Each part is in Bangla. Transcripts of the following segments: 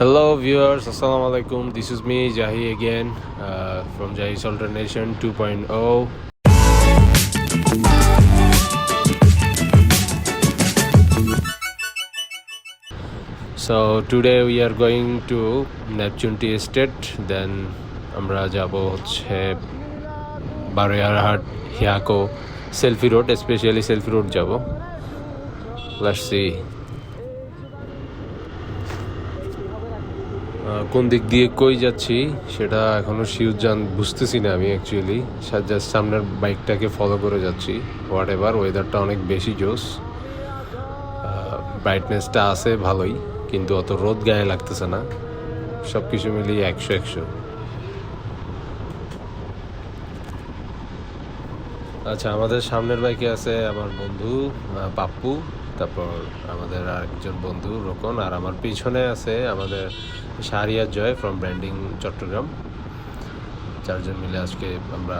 Hello viewers, Assalamu alaikum. This is me Jahi again from Jahi's Alternation 2.0. So today we are going to Neptune Tea State. Then আমরা যাব হচ্ছে Baraiyarhat হিয়াকো Selfie Road, especially Selfie Road যাব. Let's see. কোন দিক দিয়ে কই যাচ্ছি সেটা এখনও শিওর বুঝতেছি না আমি অ্যাকচুয়ালি জাস্ট সামনের বাইকটাকে ফলো করে যাচ্ছি হোয়াট এভার। ওয়েদারটা অনেক বেশি জোস, ব্রাইটনেসটা আছে ভালোই, কিন্তু অত রোদ গায়ে লাগতেছে না। সব কিছু মিলিয়ে 100-100। আচ্ছা, আমাদের সামনের বাইকে আছে আমার বন্ধু পাপ্পু, তারপর আমাদের আরেকজন বন্ধু রোকন, আর আমার পিছনে আছে আমাদের শাহরিয়ার জয় ফ্রম ব্র্যান্ডিং চট্টগ্রাম। চারজন মিলে আজকে আমরা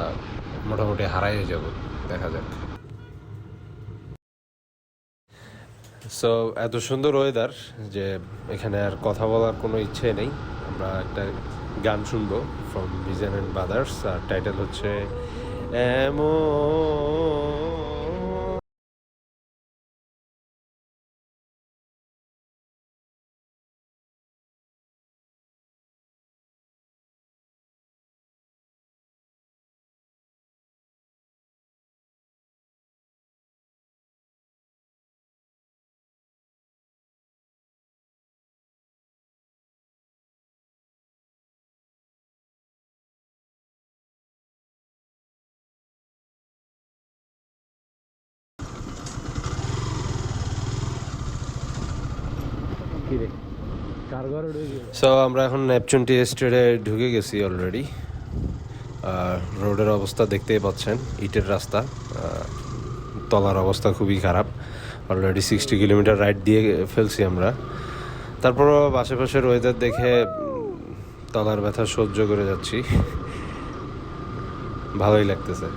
মোটামুটি হারাইয়ে যাব, দেখা যাক। সো এত সুন্দর ওয়েদার যে এখানে আর কথা বলার কোনো ইচ্ছে নেই। আমরা একটা গান শুনবো ফ্রম ভিজন অ্যান্ড ব্রাদার্স, আর টাইটেল হচ্ছে এমন। সো আমরা এখন নেপচুন টি স্টেটে ঢুকে গেছি অলরেডি। রোডের অবস্থা দেখতেই পাচ্ছেন, ইটের রাস্তা, তলার অবস্থা খুবই খারাপ। অলরেডি 60 কিলোমিটার রাইড দিয়ে ফেলছি আমরা। তারপরও আশেপাশের ওয়েদার দেখে তলার ব্যথা সহ্য করে যাচ্ছি, ভালোই লাগতেছে।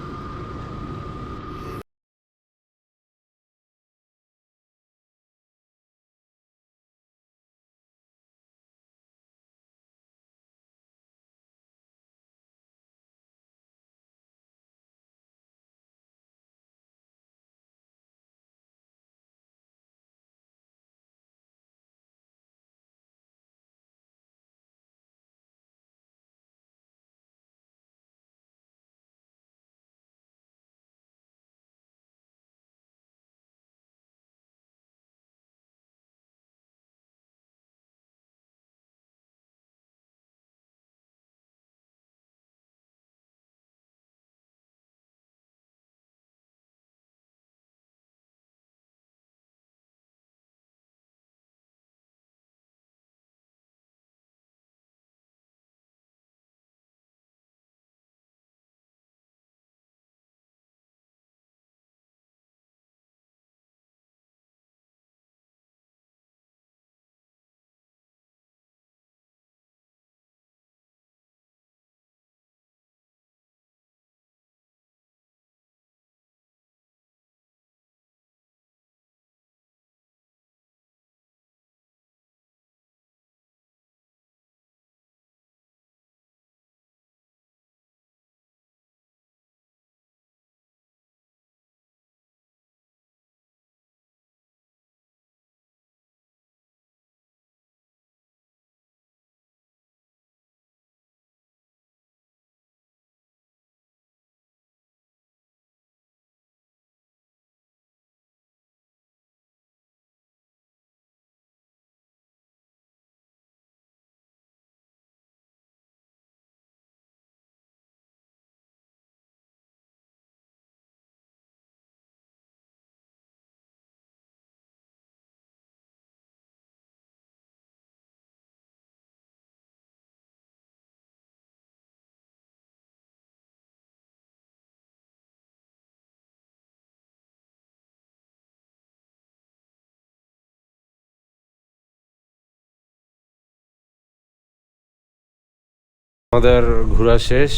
আমাদের ঘোরা শেষ,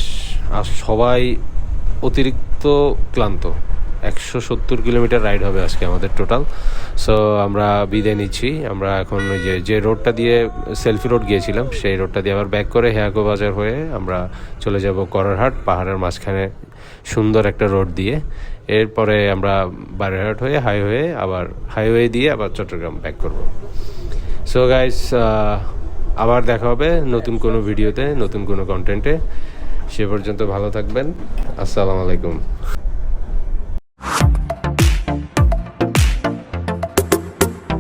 আর সবাই অতিরিক্ত ক্লান্ত, 170 কিলোমিটার রাইড হবে আজকে আমাদের টোটাল। সো আমরা বিদায় নিচ্ছি। আমরা এখন ওই যে রোডটা দিয়ে সেলফি রোড গিয়েছিলাম সেই রোডটা দিয়ে আবার ব্যাক করে হেয়াগো বাজার হয়ে আমরা চলে যাব করারহাট, পাহাড়ের মাঝখানে সুন্দর একটা রোড দিয়ে। এরপরে আমরা বারহাট হয়ে হাইওয়ে দিয়ে আবার চট্টগ্রাম ব্যাক করব। সো গাইস, আবার দেখা হবে নতুন কোনো ভিডিওতে, নতুন কোনো কন্টেন্টে। সে পর্যন্ত ভালো থাকবেন। আসসালামু আলাইকুম।